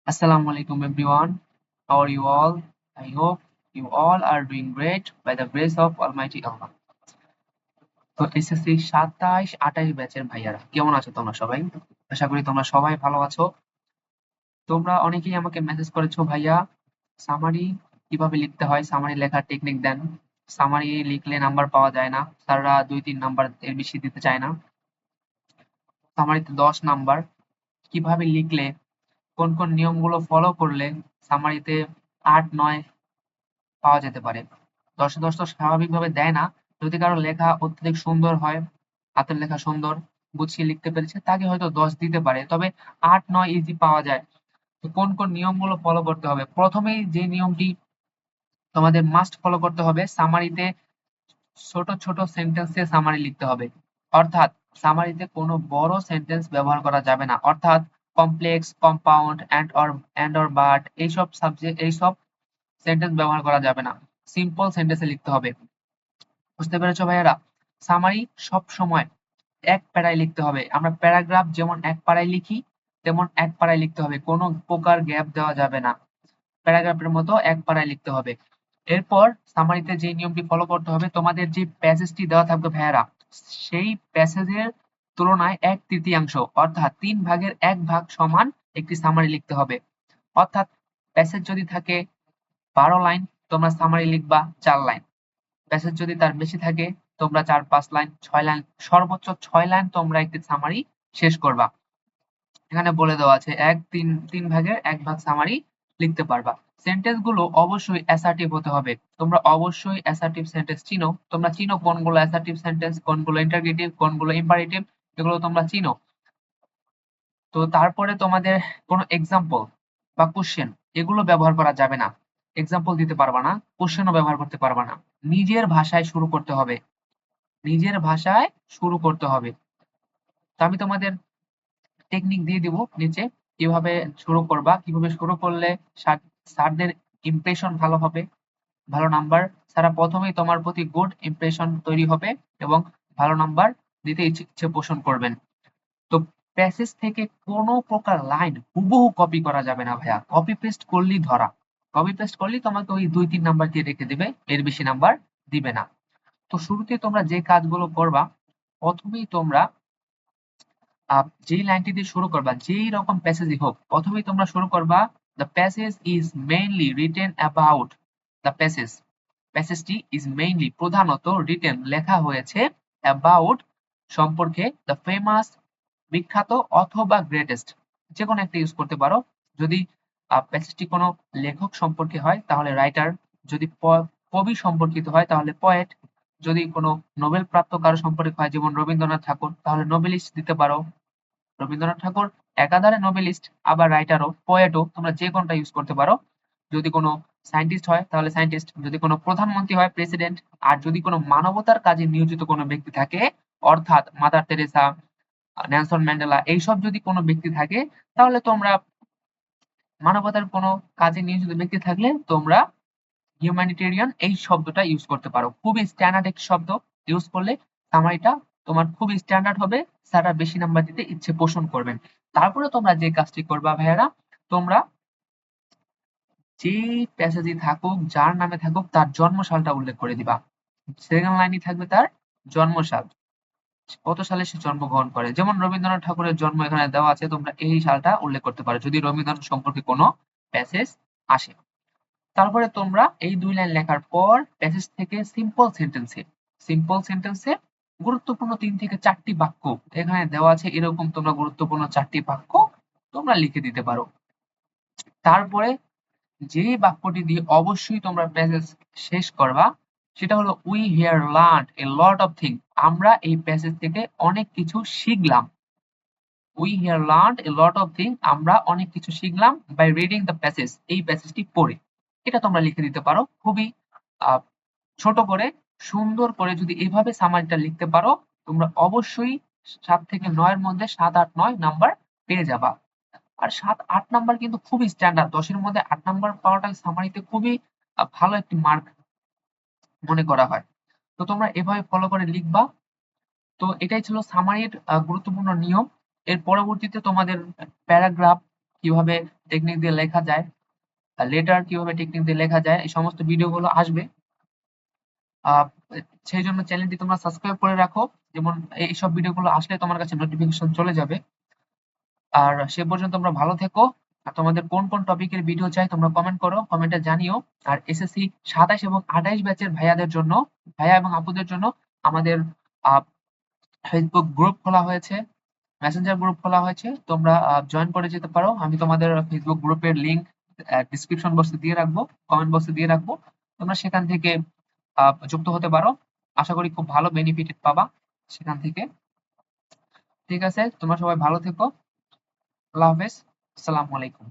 Assalamu alaikum everyone. How are you all? I hope you all are doing great by the grace of Almighty Allah. তো SSC 27-28 ব্যাচের ভাইয়ারা কেমন আছো তোমরা সবাই? আশা করি তোমরা সবাই ভালো আছো। তোমরা অনেকেই আমাকে মেসেজ করেছো ভাইয়া সামারি কিভাবে লিখতে হয়, সামারি লেখার টেকনিক দেন। সামারি লিখলে নাম্বার পাওয়া যায় না, স্যাররা 2-3 নাম্বার এর বেশি দিতে চায় না। সামারিতে 10 নাম্বার, কিভাবে লিখলে, কোন কোন নিয়মগুলো ফলো করলে সামারিতে 8-9 পাওয়া যেতে পারে। 10 এ 10 তো স্বাভাবিকভাবে দেয় না। যদি কারো লেখা অত্যধিক সুন্দর হয়, হাতের লেখা সুন্দর, গুছিয়ে লিখতে পেরেছে, তাকে হয়তো 10 দিতে পারে। তবে 8-9 ইজি পাওয়া যায়। তো কোন কোন নিয়মগুলো ফলো করতে হবে? প্রথমেই যে নিয়মটি তোমাদের মাস্ট ফলো করতে হবে, সামারিতে ছোট ছোট সেন্টেন্সে সামারি লিখতে হবে। অর্থাৎ সামারিতে কোনো বড় সেন্টেন্স ব্যবহার করা যাবে না। অর্থাৎ complex, compound, and or but এইসব সেন্টেন্স ব্যবহার করা যাবে না। সিম্পল সেন্টেন্সে লিখতে হবে। বুঝতে পেরেছো ভাইয়েরা? সামারি সব সময় এক প্যারায় লিখতে হবে। আমরা প্যারাগ্রাফ যেমন এক পারায় লিখি, তেমন এক পারায় লিখতে হবে। কোনো প্রকার গ্যাপ দেওয়া যাবে না। প্যারাগ্রাফের মতো এক পারায় লিখতে হবে। এরপর সামারিতে যে নিয়মটি ফলো করতে হবে, তোমাদের যে প্যাসেজটি দেওয়া থাকবে ভাইয়েরা, সেই প্যাসেজের তুলনায় 1/3 অর্থাৎ 3 ভাগের 1 ভাগ সমান একটি সামারি লিখতে হবে। অর্থাৎ প্যাসেজ যদি থাকে 12 লাইন, তোমরা সামারি লিখবা 4 লাইন। প্যাসেজ যদি তার বেশি থাকে, তোমরা 4-5 লাইন, 6 লাইন, সর্বোচ্চ 6 লাইন তোমরা একটি সামারি শেষ করবা। এখানে বলে দেওয়া আছে 3 ভাগের 1 ভাগ সামারি লিখতে পারবা। সেন্টেন্স গুলো অবশ্যই অ্যাসার্টিভ হতে হবে। তোমরা অবশ্যই অ্যাসার্টিভ সেন্টেন্স চিনো। তোমরা চিনো কোনগুলো অ্যাসার্টিভ সেন্টেন্স, কোনগুলো ইন্টারগেটিভ, কোনগুলো ইম্পারেটিভ, এগুলো তোমরা চিনো। তো তারপরে তোমাদের কোনো এক্সাম্পল বা কোশ্চেন এগুলো ব্যবহার করা যাবে না। এক্সাম্পল দিতে পারবা না, কোশ্চেনও ব্যবহার করতে পারবা না। নিজের ভাষায় শুরু করতে হবে। নিজের ভাষায় শুরু করতে হবে। তো আমি তোমাদের টেকনিক দিয়ে দিব নিচে, কিভাবে শুরু করবা, কিভাবে শুরু করলে স্যারদের ইমপ্রেশন ভালো হবে, ভালো নাম্বার, স্যারা প্রথমেই তোমার প্রতি গুড ইমপ্রেশন তৈরি হবে এবং ভালো নাম্বার দিতে ইচ্ছে পোষণ করবেন। তো প্যাসেজ থেকে কোনো প্রকার লাইন হুবহু কপি করা যাবে না ভাইয়া। কপি পেস্ট করলেই ধরা। কপি পেস্ট করলেই তোমাকে ওই 2-3 নাম্বার দিয়ে রেখে দিবে, এর বেশি নাম্বার দিবে না। তো শুরুতে তোমরা যে কাজগুলো করবা, প্রথমেই তোমরা যেই লাইনটি দিয়ে শুরু করবা, যেই রকম প্যাসেজই হোক, প্রথমেই তোমরা শুরু করবা the passage is mainly written about the passage. প্যাসেজটি ইজ মেইনলি প্রধানত রিটেন লেখা হয়েছে অ্যাবাউট সম্পর্কে, দ্য ফেমাস বিখ্যাত অথবা গ্রেটেস্ট, যে কোনো একটা ইউজ করতে পারো। যদি প্যাসেজটি কোনো লেখক সম্পর্কে হয় তাহলে রাইটার, যদি কবি সম্পর্কিত হয় তাহলে পোয়েট, যদি কোনো নোবেল প্রাপ্ত কারো সম্পর্কে হয় যেমন রবীন্দ্রনাথ ঠাকুর তাহলে নোবেলিস্ট দিতে পারো। রবীন্দ্রনাথ ঠাকুর একাধারে নোবেলিস্ট, আবার রাইটারও, পোয়েটও, তোমরা যে কোনটা ইউজ করতে পারো। যদি কোনো সায়েন্টিস্ট হয় তাহলে সায়েন্টিস্ট, যদি কোনো প্রধানমন্ত্রী হয় প্রেসিডেন্ট, আর যদি কোনো মানবতার কাজে নিয়োজিত কোনো ব্যক্তি থাকে, অর্থাৎ মাদার তেরেসা, নেলসন ম্যান্ডেলা, এইসব যদি কোনো ব্যক্তি থাকে, তাহলে তোমরা মানবতার কোনো কাজে নিয়োজিত ব্যক্তি থাকলে তোমরা হিউম্যানিটেরিয়ান এই শব্দটা ইউজ করতে পারো। খুবই স্ট্যান্ডার্ড একটি শব্দ, ইউজ করলে সামারিটা তোমার খুবই স্ট্যান্ডার্ড হবে, স্যাররা বেশি নাম্বার দিতে ইচ্ছে পোষণ করবেন। তারপরে তোমরা যে কাজটি করবা ভাইয়ারা, তোমরা যেই প্যাসেজে থাকুক, যার নামে থাকুক, তার জন্মসালটা উল্লেখ করে দিবা। সেকেন্ড লাইনই থাকবে তার জন্মসাল, কত সালে সে জন্মগ্রহণ করে। যেমন রবীন্দ্রনাথ ঠাকুরের জন্ম এখানে দেওয়া আছে, তোমরা এই সালটা উল্লেখ করতে পারো যদি রবীন্দ্রনাথ সম্পর্কে কোনো প্যাসেজ আসে। তারপরে তোমরা এই 2 লাইন লেখার পর প্যাসেজ থেকে সিম্পল সেন্টেন্সে গুরুত্বপূর্ণ 3 থেকে 4টি বাক্য এখানে দেওয়া আছে, এরকম তোমরা গুরুত্বপূর্ণ 4টি বাক্য তোমরা লিখে দিতে পারো। তারপরে যেই বাক্যটি দিয়ে অবশ্যই তোমরা প্যাসেজ শেষ করবা, সেটা হলো we here learned A lot of thing. আমরা এই প্যাসেজ থেকে অনেক কিছু শিখলাম। We here learned A lot of thing, আমরা অনেক কিছু শিখলাম বাই রিডিং দ্য প্যাসেজ, এই প্যাসেজটি পড়ে। এটা তোমরা লিখে দিতে পারো খুবই ছোট করে, সুন্দর করে। যদি এভাবে সামারিটা লিখতে পারো, তোমরা অবশ্যই 7 থেকে 9 এর মধ্যে 7, 8, 9 নাম্বার পেয়ে যাবা। আর 7, 8 নাম্বার কিন্তু খুবই স্ট্যান্ডার্ড। 10 এর মধ্যে 8 নাম্বার পাওয়াটা সামারিতে খুবই ভালো একটি মার্ক মনে করা হয়। তো তোমরা এভাবে ফলো করে লিখবা। তো এটাই ছিল সামারির গুরুত্বপূর্ণ নিয়ম। এর পরবর্তীতে তোমাদের প্যারাগ্রাফ কিভাবে টেকনিক দিয়ে লেখা যায়, লেটার কিভাবে টেকনিক দিয়ে লেখা যায়, এই সমস্ত ভিডিওগুলো আসবে। আহ, সেই জন্য চ্যানেলটি তোমরা সাবস্ক্রাইব করে রাখো, যেমন এইসব ভিডিওগুলো আসলে তোমার কাছে নোটিফিকেশন চলে যাবে। আর সে পর্যন্ত তোমরা ভালো থেকো। আর তোমাদের কোন কোন টপিকের ভিডিও চাই তোমরা কমেন্ট করো, কমেন্টে জানিও। আর এসএসসি 27 এবং 28 ব্যাচের ভাইয়াদের জন্য, ভাইয়া এবং আপুদের জন্য আমাদের ফেসবুক গ্রুপ খোলা হয়েছে, মেসেঞ্জার গ্রুপ খোলা হয়েছে, তোমরা জয়েন করে যেতে পারো। আমি তোমাদের ফেসবুক গ্রুপের লিংক ডিসক্রিপশন বক্সে দিয়ে রাখবো, কমেন্ট বক্সে দিয়ে রাখবো, তোমরা সেখান থেকে যুক্ত হতে পারো। আশা করি খুব ভালো বেনিফিট পাবা সেখান থেকে। ঠিক আছে, তোমরা সবাই ভালো থেকো। আল্লাহ হাফেজ, আসসালামু আলাইকুম।